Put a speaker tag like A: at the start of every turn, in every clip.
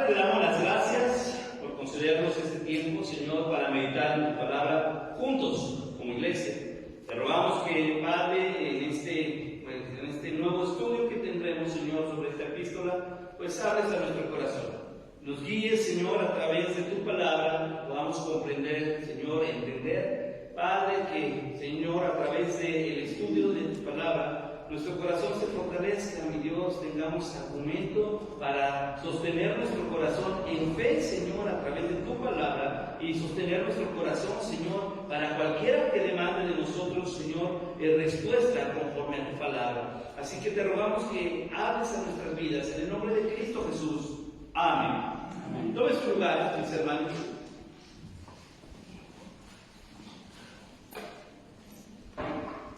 A: te damos las gracias por concedernos este tiempo, Señor, para meditar en tu palabra juntos como iglesia. Te rogamos que, Padre, en este nuevo estudio que tendremos, Señor, sobre esta epístola, pues hables a nuestro corazón. Nos guíes, Señor, a través de tu palabra, podamos comprender, Señor, entender. Padre, que, Señor, a través del estudio de tu palabra, nuestro corazón se fortalezca, mi Dios, tengamos argumento para sostener nuestro corazón en fe, Señor, a través de tu palabra, y sostener nuestro corazón, Señor, para cualquiera que demande de nosotros, Señor, respuesta conforme a tu palabra. Así que te rogamos que hables a nuestras vidas, en el nombre de Cristo Jesús. Amén. Amén. Tome su lugar, mis hermanos.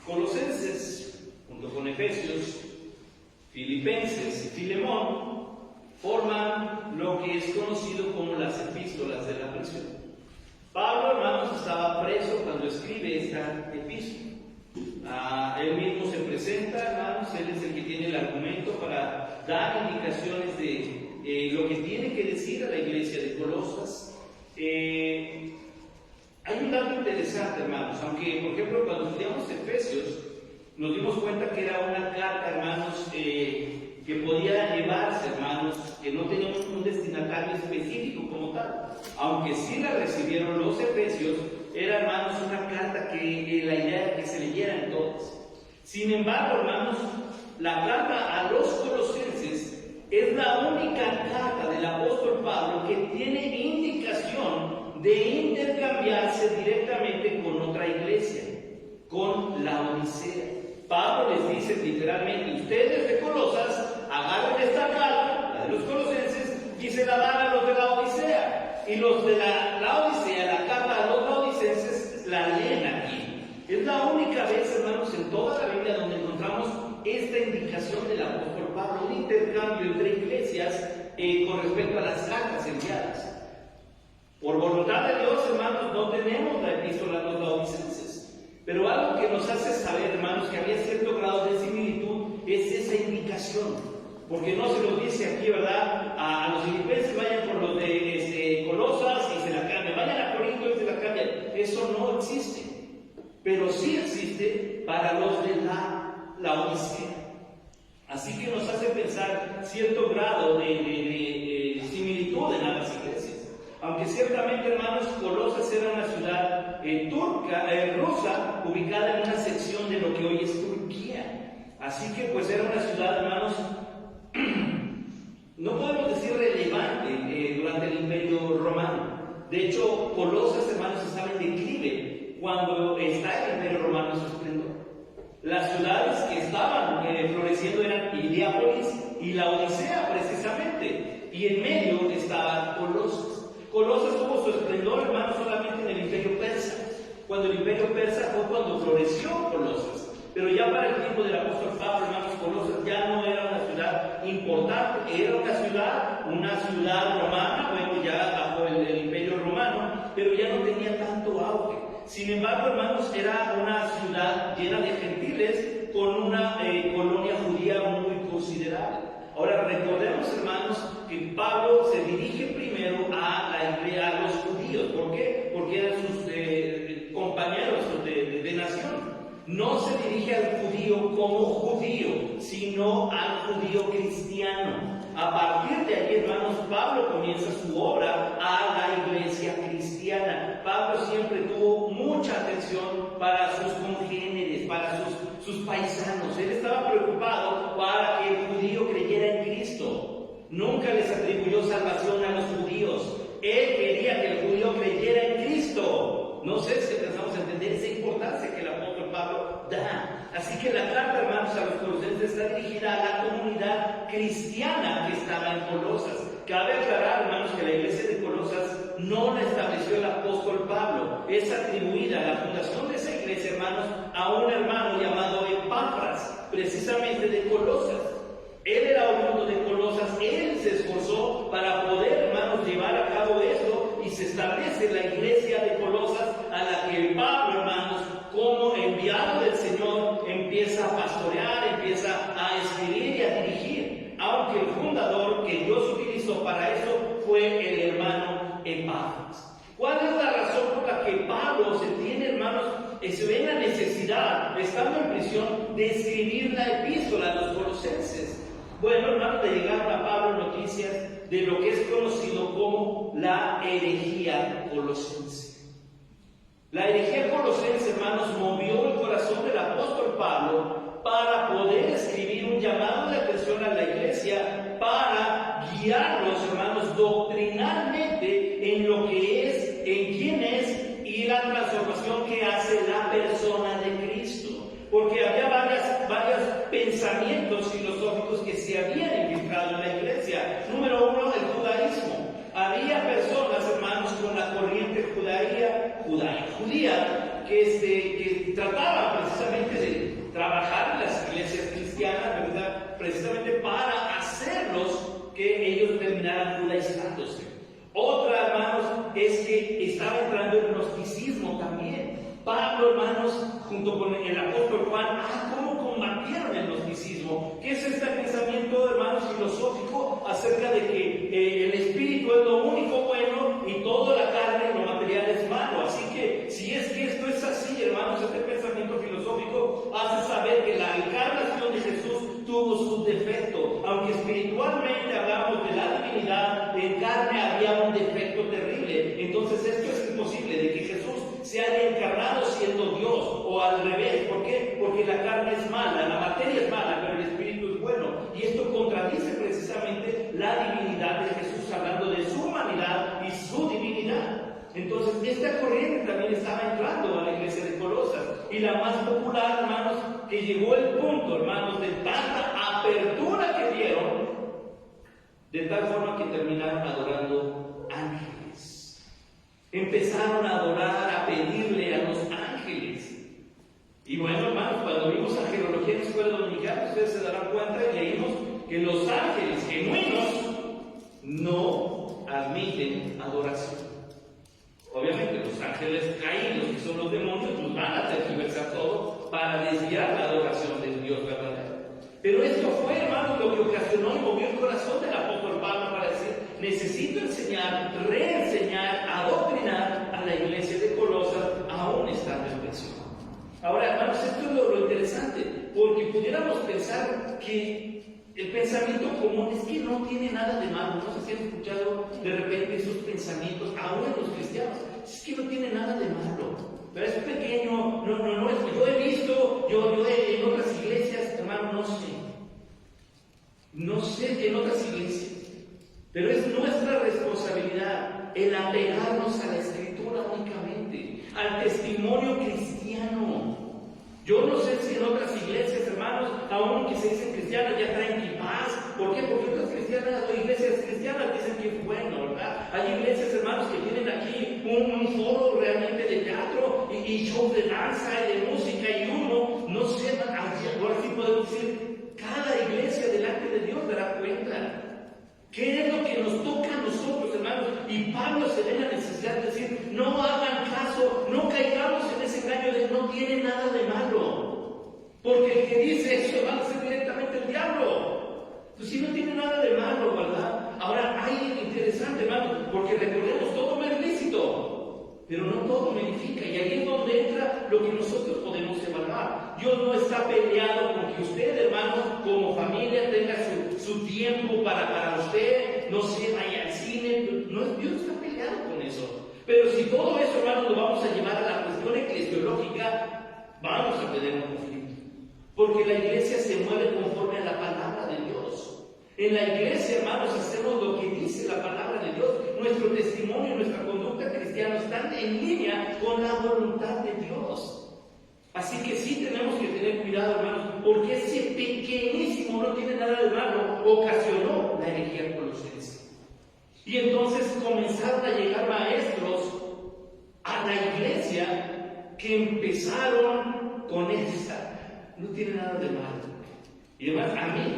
A: Colosenses, junto con Efesios, Filipenses y Filemón, forman lo que es conocido como las epístolas de la prisión. Pablo, hermanos, estaba preso cuando escribe esta epístola. Él mismo se presenta, hermanos, él es el que tiene el argumento para dar indicaciones de lo que tiene que decir a la iglesia de Colosas. Hay un dato interesante, hermanos, aunque, por ejemplo, cuando estudiamos Efesios, nos dimos cuenta que era una carta, hermanos, que podía llevarse, hermanos, que no tenía un destinatario específico como tal. Aunque sí la recibieron los efesios, era, hermanos, una carta que la idea era que se leyeran todas. Sin embargo, hermanos, la carta a los colosenses es la única carta del apóstol Pablo que tiene indicación de intercambiarse directamente con otra iglesia, con la Odisea. Pablo les dice literalmente: ustedes de Colosas agarren esta carta, la de los colosenses, y se la dan a los de la Odisea. Y los de la Odisea, la carta a los laodicenses, la leen aquí. Es la única vez, hermanos, en toda la Biblia donde encontramos esta indicación del apóstol Pablo, un intercambio entre iglesias con respecto a las cartas enviadas. Por voluntad de Dios, hermanos, no tenemos la epístola a los laodicenses. Pero algo que nos hace saber, hermanos, que había cierto grado de similitud es esa indicación. Porque no se nos dice aquí, ¿verdad? A los filipenses vayan por los de Colosas y se la cambian. Vayan a Corinto y se la cambian. Eso no existe. Pero sí existe para los de la Odisea. Así que nos hace pensar cierto grado de similitud en ambas iglesias. Aunque ciertamente, hermanos, Colosas era una ciudad rusa, ubicada en una sección de lo que hoy es Turquía. Así que pues era una ciudad, hermanos, no podemos decir relevante durante el Imperio Romano. De hecho, Colosas, hermanos, estaba en declive cuando está el Imperio Romano en su esplendor. Las ciudades que estaban floreciendo eran Hierápolis y la Odisea, precisamente. Y en medio estaba Colosas. Colosas tuvo su esplendor, hermanos, solamente en el Imperio Persa. Cuando el Imperio Persa fue cuando floreció Colosas. Pero ya para el tiempo del apóstol Pablo, hermanos, Colosas ya no era una ciudad importante, era una ciudad romana, bueno, ya bajo el Imperio Romano, pero ya no tenía tanto auge. Sin embargo, hermanos, era una ciudad llena de gentiles con una colonia judía muy considerable. Ahora recordemos, hermanos, que Pablo se dirige primero a los judíos. ¿Por qué? Porque eran sus compañeros de nación. No se dirige al judío como judío, sino al judío cristiano. A partir de ahí, hermanos, Pablo comienza su obra a la iglesia cristiana. Pablo siempre tuvo mucha atención para sus congéneres, para sus paisanos. Él estaba preocupado para que el judío creyera en Cristo. Nunca les atribuyó salvación a los judíos. Él quería que el judío creyera en Cristo. No sé si empezamos a entender esa importancia que el apóstol Pablo da. Así que la carta, hermanos, a los colosenses está dirigida a la comunidad cristiana que estaba en Colosas. Cabe aclarar, hermanos, que la iglesia de Colosas no la estableció el apóstol Pablo. Es atribuida la fundación de esa iglesia, hermanos, a un hermano llamado Epafras, precisamente de Colosas. Él era oriundo de Colosas, él se esforzó para poder, hermanos, llevar a cabo esto, y se establece la iglesia de Colosas, a la que Pablo, hermanos, como enviado del Señor, empieza a pastorear, empieza a escribir y a dirigir. Aunque el fundador que Dios utilizó para eso fue el hermano Epafras. ¿Cuál es la razón por la que Pablo se tiene, hermanos, se ve la necesidad, estando en prisión, de escribir la epístola a los colosenses? Bueno, hermanos, le llegaron a Pablo noticias de lo que es conocido como la herejía colosense. La herejía colosense, hermanos, movió el corazón del apóstol Pablo para poder escribir un llamado de atención a la iglesia, para guiarlos, hermanos, doctrinalmente en lo que es, en quién es y la transformación que hace la persona de Cristo. Porque había varios pensamientos filosóficos que se habían infiltrado en la iglesia. Número uno, el judaísmo. Había personas, hermanos, con la corriente judía que trataban precisamente de trabajar en las iglesias cristianas, ¿verdad? Precisamente para hacerlos que ellos terminaran judaizándose. Otra, hermanos, es que estaba entrando el gnosticismo también. Pablo, hermanos, junto con el apóstol Juan, ¿cómo combatieron el gnosticismo? ¿Qué es este pensamiento, hermanos, filosófico acerca de que el espíritu es lo único bueno y toda la carne, lo material es malo? Así que, si es que esto es así, hermanos, este pensamiento filosófico hace saber que la encarnación de Jesús tuvo sus defectos. Aunque espiritualmente hablamos de la divinidad, en carne había un defecto terrible. Entonces, esto es imposible, de que Jesús se haya encarnado siendo Dios, o al revés. ¿Por qué? Porque la carne es mala, la materia es mala, pero el espíritu es bueno. Y esto contradice precisamente la divinidad de Jesús, hablando de su humanidad y su divinidad. Entonces, esta corriente también estaba entrando a la iglesia de Colosas. Y la más popular, hermanos, que llegó el punto, hermanos, de tanta apertura que dieron, de tal forma que terminaron adorando ángeles. Empezaron a adorar, a pedirle a los ángeles. Y bueno, hermanos, cuando vimos angelología en la escuela dominical, ustedes se darán cuenta y leímos que los ángeles genuinos no admiten adoración. Obviamente, los ángeles caídos, que son los demonios, pues van a tergiversar todo para desviar la adoración del Dios verdadero. Pero esto fue, hermanos, lo que ocasionó y movió el corazón del apóstol Pablo para decir: necesito enseñar, reenseñar, adoctrinar a la iglesia de Colosas, aún estando en prisión. Ahora, hermanos, esto es lo interesante, porque pudiéramos pensar que el pensamiento común es que no tiene nada de malo. No sé si han escuchado de repente esos pensamientos, aún en los cristianos. Es que no tiene nada de malo, pero es pequeño, no es. Yo he visto, en otras iglesias, hermano, no sé en otras iglesias, pero es nuestra responsabilidad el apegarnos a la Escritura únicamente, al testimonio cristiano. Yo no sé si en otras iglesias, hermanos, aún que se dicen cristianas, ya traen quipás. ¿Por qué? Porque otras iglesias cristianas dicen que es bueno, ¿verdad? Hay iglesias, hermanos, que tienen aquí un foro realmente de teatro y show de danza y de música, y uno, no sé, ahora sí podemos decir, cada iglesia delante de Dios dará cuenta. ¿Qué es lo que nos toca a nosotros, hermanos? Y Pablo se ve la necesidad de decir: no hagan caso, no caigamos en ese engaño de no tiene nada de malo. Porque el que dice eso va a ser directamente el diablo. Entonces, si no tiene nada de malo, ¿verdad? Ahora, hay interesante, hermanos, porque recordemos, todo me es lícito, pero no todo me edifica. Y ahí es donde entra lo que nosotros podemos evaluar. Dios no está peleado con que usted, hermanos, como familia, tenga su tiempo para usted, no se vaya al cine. No, Dios no está peleado con eso. Pero si todo eso, hermanos, lo vamos a llevar a la cuestión eclesiológica, vamos a tener un conflicto. Porque la iglesia se mueve conforme a la palabra de Dios. En la iglesia, hermanos, hacemos lo que dice la palabra de Dios. Nuestro testimonio y nuestra conducta cristiana están en línea con la voluntad de Dios. Así que sí tenemos que tener cuidado, hermanos, porque ese pequeñísimo, no tiene nada de malo, ocasionó la herejía colosense. Y entonces comenzaron a llegar maestros a la iglesia que empezaron con esta: no tiene nada de malo. Y además, a mí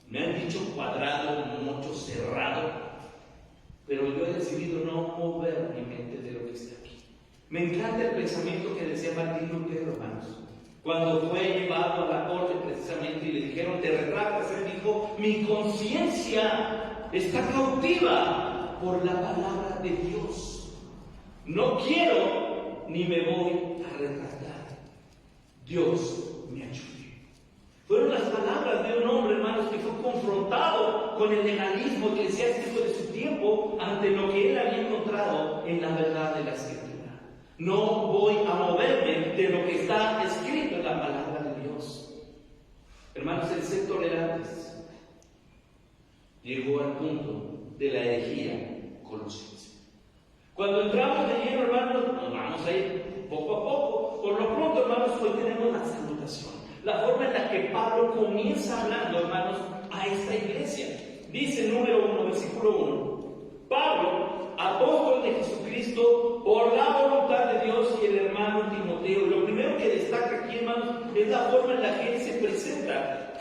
A: me han dicho cuadrado, mucho cerrado, pero yo he decidido no mover mi mente de lo que está aquí. Me encanta el pensamiento que decía Martín Lutero, hermanos. Cuando fue llevado a la corte precisamente y le dijeron: te retractas, él dijo: mi conciencia está cautiva. por la palabra de Dios. No quiero ni me voy a retractar. Dios me ayude. Fueron las palabras de un hombre, hermanos, que fue confrontado con el legalismo eclesiástico de su tiempo ante lo que él había encontrado en la verdad de la Escritura. No voy a moverme de lo que está escrito en la palabra de Dios. Hermanos, el ser tolerantes llegó al punto de la herejía colosense. Cuando entramos de lleno, hermanos, nos vamos a ir poco a poco. Por lo pronto, hermanos, hoy tenemos la salutación. La forma en la que Pablo comienza hablando, hermanos, a esta iglesia. Dice número 1, versículo 1. Pablo, apóstol de Jesucristo, por la voluntad de Dios, y el hermano Timoteo. Lo primero que destaca aquí, hermanos, es la forma en la que él se presenta.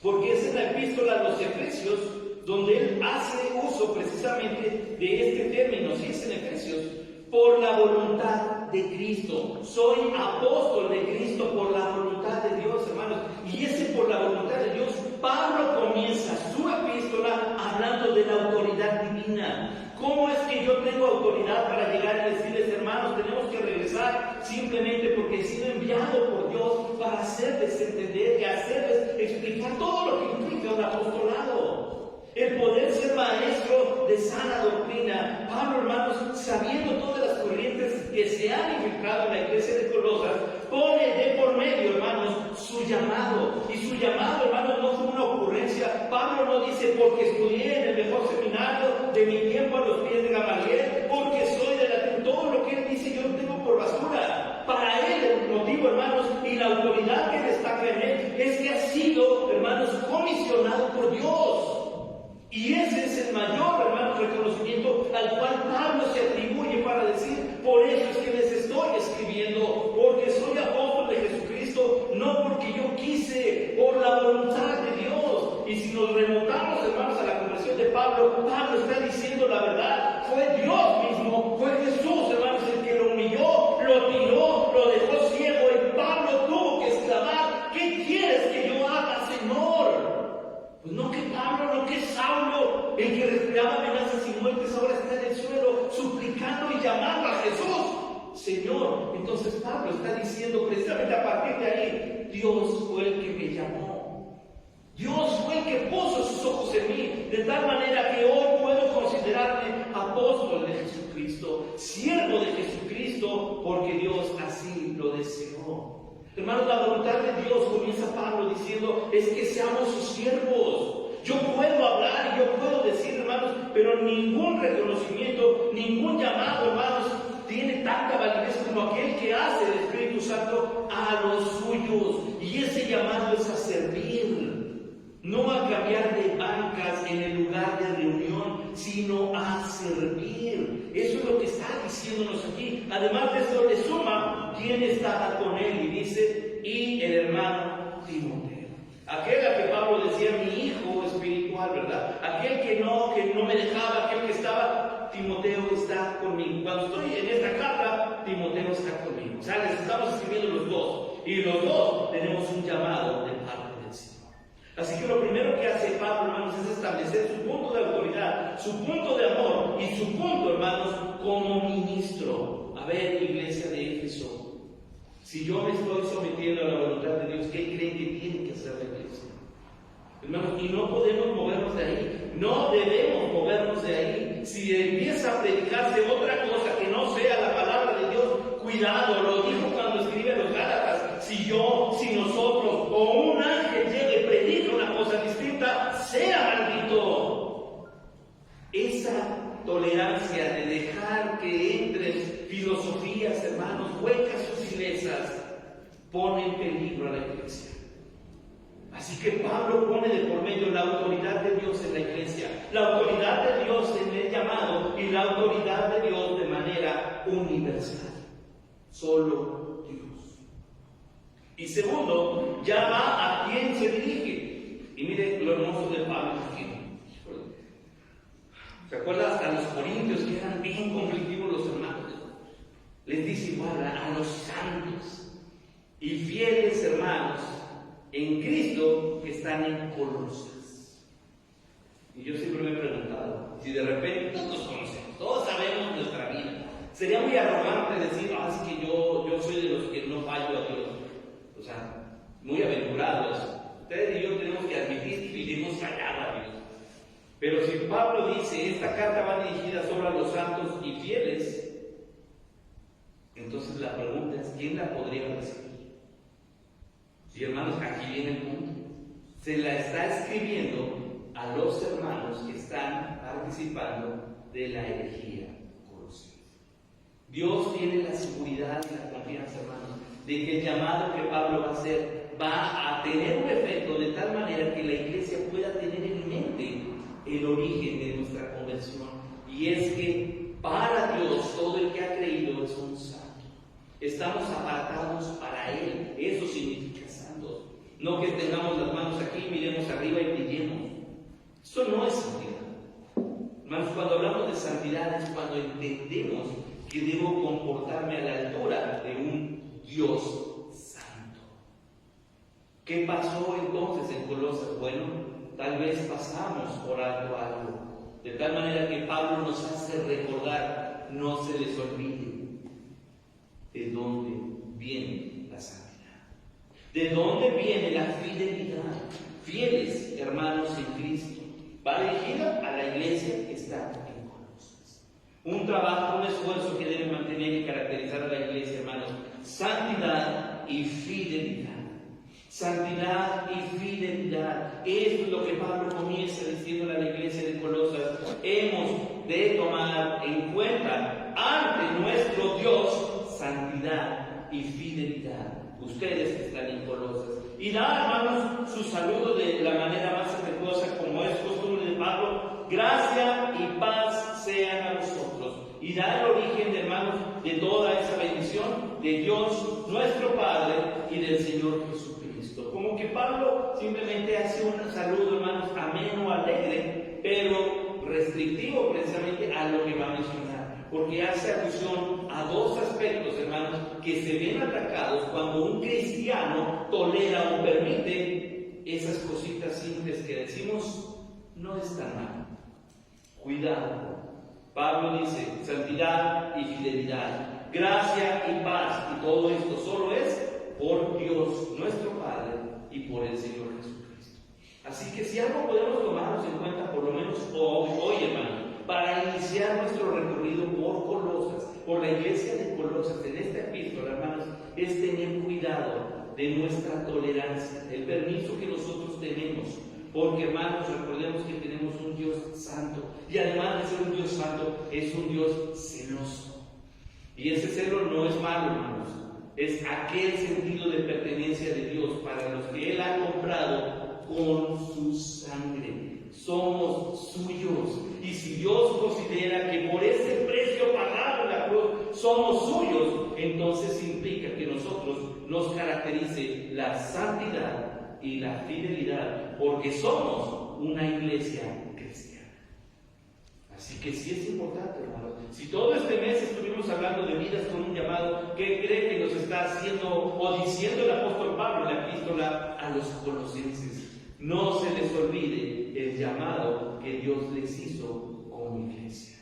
A: Porque es en la epístola a los Efesios donde él hace uso precisamente de este término. Si es en Efesios, por la voluntad de Cristo. Soy apóstol de Cristo por la voluntad de Dios, hermanos. Y ese por la voluntad de Dios, Pablo comienza su epístola hablando de la autoridad divina. ¿Cómo es que yo tengo autoridad para llegar y decirles, hermanos, tenemos que regresar simplemente porque he sido enviado por Dios para hacerles entender y hacerles explicar todo lo que implica un apostolado? El poder ser maestro de sana doctrina. Pablo, hermanos, sabiendo todas las corrientes que se han infiltrado en la iglesia de Colosas, pone de por medio, hermanos, su llamado. Y su llamado, hermanos, no fue una ocurrencia. Pablo no dice, porque estudié en el mejor seminario de mi tiempo a los pies de Gamaliel, porque soy de la... Todo lo que él dice yo lo tengo por basura. Para él el motivo, hermanos, y la autoridad que destaca en él es que ha sido, hermanos, comisionado por Dios. Y ese es el mayor, hermanos, reconocimiento al cual Pablo se atribuye para decir, por eso es que les estoy escribiendo, porque soy apóstol de Jesucristo, no porque yo quise, por la voluntad de Dios. Y si nos remontamos, hermanos, a la conversión de Pablo, Pablo está diciendo la verdad. Fue Dios mismo, fue Jesús, hermanos, el que lo humilló, lo tiró, lo dejó ciego, y Pablo tuvo que exclamar, ¿qué quieres que yo haga, Señor? Pues no que Pablo, no que Saulo, el que respiraba amenazas y muertes, ahora está en el suelo suplicando y llamando a Jesús, Señor. Entonces Pablo está diciendo precisamente a partir de ahí, Dios fue el que me llamó. Dios fue el que puso sus ojos en mí, de tal manera que hoy puedo considerarme apóstol de Jesucristo, siervo de Jesucristo, porque Dios así lo deseó. Hermanos, la voluntad de Dios, comienza Pablo diciendo, es que seamos sus siervos. Yo puedo hablar y yo puedo decir, hermanos, pero ningún reconocimiento, ningún llamado, hermanos, tiene tanta validez como aquel que hace el Espíritu Santo a los suyos. Y ese llamado es a servir, no a cambiar de bancas en el lugar de reunión, sino a servir. Eso es lo que está diciéndonos aquí. Además de eso, le suma quién estaba con él, y dice, y el hermano Timoteo. Aquel a que Pablo decía, mi hijo espiritual, ¿verdad? Aquel que no me dejaba, aquel que estaba, Timoteo está conmigo. Cuando estoy en esta carta, Timoteo está conmigo. O sea, les estamos escribiendo los dos. Y los dos tenemos un llamado de parte del Señor. Así que lo primero que hace Pablo, hermanos, es establecer su punto de autoridad, su punto de amor y su punto, hermanos, como ministro. A ver, iglesia de Éfeso, si yo me estoy sometiendo a la voluntad de Dios, ¿qué creen que tiene que hacer la iglesia? Hermanos, y no podemos movernos de ahí, no debemos movernos de ahí. Si empieza a predicarse otra cosa que no sea la palabra de Dios, cuidado, lo dijo cuando escribe a los Gálatas, si nosotros o un ángel llegue y predica una cosa distinta, sea maldito. Esa tolerancia de dejar que entren filosofías, hermanos, huecas o finezas, pone en peligro a la iglesia. Así que Pablo pone de por medio la autoridad de Dios en la iglesia, la autoridad de Dios en el llamado y la autoridad de Dios de manera universal. Solo Dios. Y segundo, llama a quién se dirige. Y mire lo hermoso de Pablo aquí. ¿Se acuerdan hasta los corintios que eran bien conflictivos los hermanos? Les dice igual a los santos y fieles hermanos en Cristo que están en Colosas. Y yo siempre me he preguntado, si de repente todos nos conocemos, todos sabemos nuestra vida, sería muy arrogante decir, es que yo soy de los que no fallo a Dios. O sea, muy aventurados. Ustedes y yo tenemos que admitir que le hemos fallado a Dios. Pero si Pablo dice, esta carta va dirigida solo a los santos y fieles, entonces la pregunta es, ¿quién la podría recibir? Y hermanos, aquí viene el punto. Se la está escribiendo a los hermanos que están participando de la herejía colosal. Dios tiene la seguridad y la confianza, hermanos, de que el llamado que Pablo va a hacer va a tener un efecto de tal manera que la iglesia pueda tener en mente el origen de nuestra conversión. Y es que para Dios todo el que ha creído es un santo. Estamos apartados para Él. Eso significa santos. No que tengamos las manos aquí, miremos arriba y brillemos. Eso no es santidad. Hermanos, cuando hablamos de santidad es cuando entendemos que debo comportarme a la altura de un Dios santo. ¿Qué pasó entonces en Colosas? Bueno, tal vez pasamos por alto algo, de tal manera que Pablo nos hace recordar, no se les olvide de dónde viene la santidad, de dónde viene la fidelidad. Fieles hermanos en Cristo, va dirigida a la iglesia que está en Colosas. Un trabajo, un esfuerzo que debe mantener y caracterizar a la iglesia, hermanos: santidad y fidelidad. Santidad y fidelidad. Esto es lo que Pablo comienza diciendo a la iglesia de Colosas. Hemos de tomar en cuenta ante nuestro Dios santidad y fidelidad. Ustedes que están en Colosas. Y da, hermanos, su saludo de la manera más afectuosa, como es costumbre de Pablo. Gracia y paz sean a vosotros. Y da el origen, hermanos, de toda esa bendición de Dios nuestro Padre y del Señor Jesucristo. Como que Pablo simplemente hace un saludo, hermanos, ameno, alegre, pero restrictivo precisamente a lo que va a mencionar, porque hace alusión a dos aspectos, hermanos, que se ven atacados cuando un cristiano tolera o permite esas cositas simples que decimos no están mal. Cuidado. Pablo dice santidad y fidelidad, gracia y paz, y todo esto solo es por Dios nuestro Padre y por el Señor Jesucristo. Así que si algo podemos tomarnos en cuenta, por lo menos hoy, hermano, para iniciar nuestro recorrido por Colosas, por la iglesia de Colosas, en esta epístola, hermanos, es tener cuidado de nuestra tolerancia, el permiso que nosotros tenemos. Porque, hermanos, recordemos que tenemos un Dios santo, y además de ser un Dios santo, es un Dios celoso. Y ese celo no es malo, hermanos, es aquel sentido de pertenencia de Dios para los que Él ha comprado con su sangre. Somos suyos, y si Dios considera que por ese precio pagado en la cruz somos suyos, entonces implica que nosotros nos caracterice la santidad y la fidelidad, porque somos una iglesia cristiana. Así que sí es importante, hermanos. Si todo este mes estuvimos hablando de vidas con un llamado, ¿qué cree que nos está haciendo o diciendo el apóstol Pablo en la epístola a los colosenses? No se les olvide el llamado que Dios les hizo como iglesia.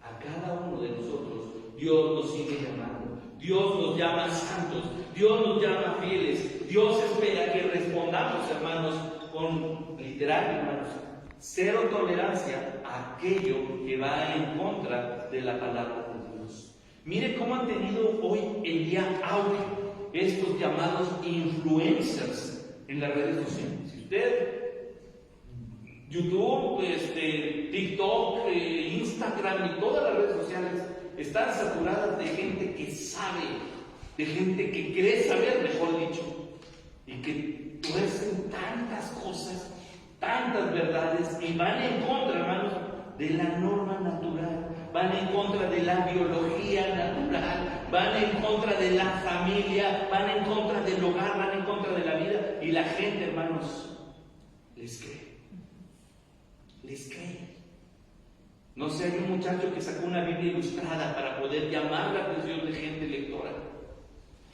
A: A cada uno de nosotros Dios nos sigue llamando. Dios nos llama santos, Dios nos llama fieles. Dios espera que respondamos, hermanos, con literal, hermanos, cero tolerancia a aquello que va en contra de la palabra de Dios. Mire cómo han tenido hoy en día auge estos llamados influencers en las redes sociales. Si usted, YouTube, TikTok, Instagram y todas las redes sociales están saturadas de gente que sabe, de gente que cree saber, mejor dicho, y que tuercen tantas cosas, tantas verdades, y van en contra, hermanos, de la norma natural, van en contra de la biología natural, van en contra de la familia, van en contra del hogar, van en contra de la vida, y la gente, hermanos, les cree. Les cree. No sé, hay un muchacho que sacó una Biblia ilustrada para poder llamar la atención de gente lectora.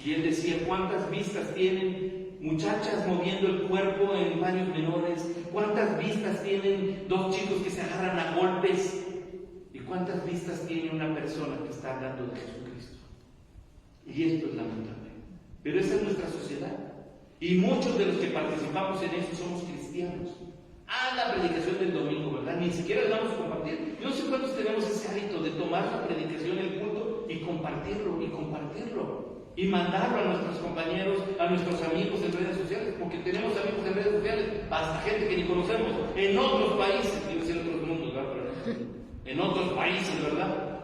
A: Y él decía, ¿cuántas vistas tienen muchachas moviendo el cuerpo en baños menores? ¿Cuántas vistas tienen dos chicos que se agarran a golpes? ¿Y cuántas vistas tiene una persona que está hablando de Jesucristo? Y esto es lamentable. Pero esa es nuestra sociedad. Y muchos de los que participamos en eso somos cristianos. La predicación del domingo, ¿verdad? Ni siquiera la vamos a compartir. Yo no sé cuántos tenemos ese hábito de tomar la predicación, el culto, y compartirlo, y mandarlo a nuestros compañeros, a nuestros amigos en redes sociales, porque tenemos amigos en redes sociales, hasta gente que ni conocemos, en otros países, quiero decir en otros mundos, ¿verdad? Pero en otros países, ¿verdad?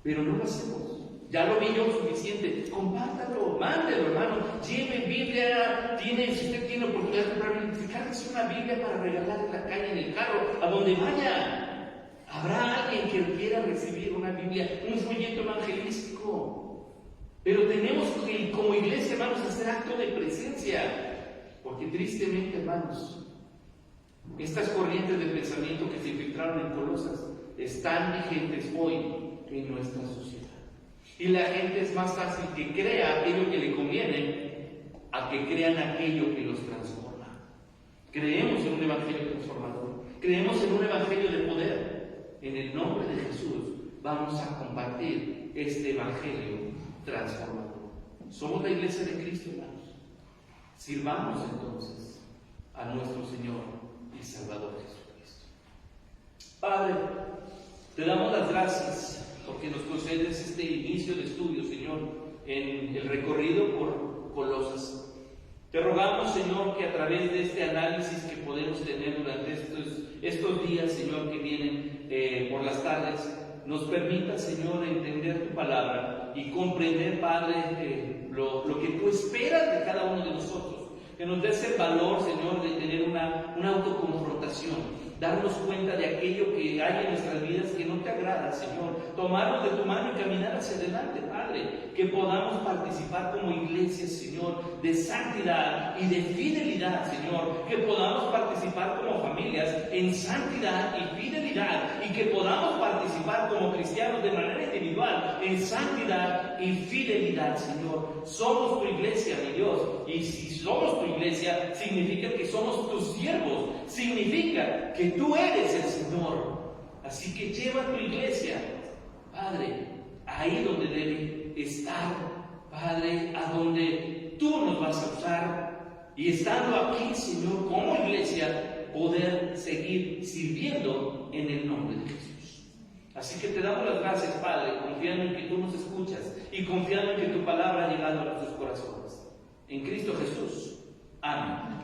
A: Pero no lo hacemos. Ya lo vi yo suficiente. Compártalo, mándelo, hermano. Lleve Biblia. Si usted tiene oportunidad de comprar Biblia, cárguese una Biblia para regalar en la calle, en el carro, a donde vaya. Habrá alguien que quiera recibir una Biblia, un folleto evangelístico. Pero tenemos que, como iglesia, hermanos, hacer acto de presencia. Porque tristemente, hermanos, estas corrientes de pensamiento que se infiltraron en Colosas están vigentes hoy en nuestra sociedad. Y la gente es más fácil que crea aquello que le conviene a que crean aquello que los transforma. Creemos en un evangelio transformador, creemos en un evangelio de poder. En el nombre de Jesús vamos a compartir este evangelio transformador. Somos la iglesia de Cristo, hermanos. Sirvamos entonces a nuestro Señor y Salvador Jesucristo. Padre, te damos las gracias porque nos concedes este inicio de estudio, Señor, en el recorrido por Colosas. Te rogamos, Señor, que a través de este análisis que podemos tener durante estos días, Señor, que vienen por las tardes, nos permita, Señor, entender tu palabra y comprender, Padre, lo que tú esperas de cada uno de nosotros. Que nos des el valor, Señor, de tener una autoconfrontación. Darnos cuenta de aquello que hay en nuestras vidas que no te agrada, Señor. Tomarnos de tu mano y caminar hacia adelante, Padre. Que podamos participar como iglesia, Señor, de santidad y de fidelidad, Señor. Que podamos participar como familias en santidad y fidelidad. Y que podamos participar como cristianos de manera individual en santidad y fidelidad, Señor. Somos tu iglesia, mi Dios. Y si somos tu iglesia, significa que somos tus siervos. Significa que tú eres el Señor. Así que lleva tu iglesia, Padre, ahí donde debe estar, Padre, a donde tú nos vas a usar. Y estando aquí, Señor, como iglesia, poder seguir sirviendo en el nombre de Jesús. Así que te damos las gracias, Padre, confiando en que tú nos escuchas y confiando en que tu palabra ha llegado a nuestros corazones. En Cristo Jesús. Amén.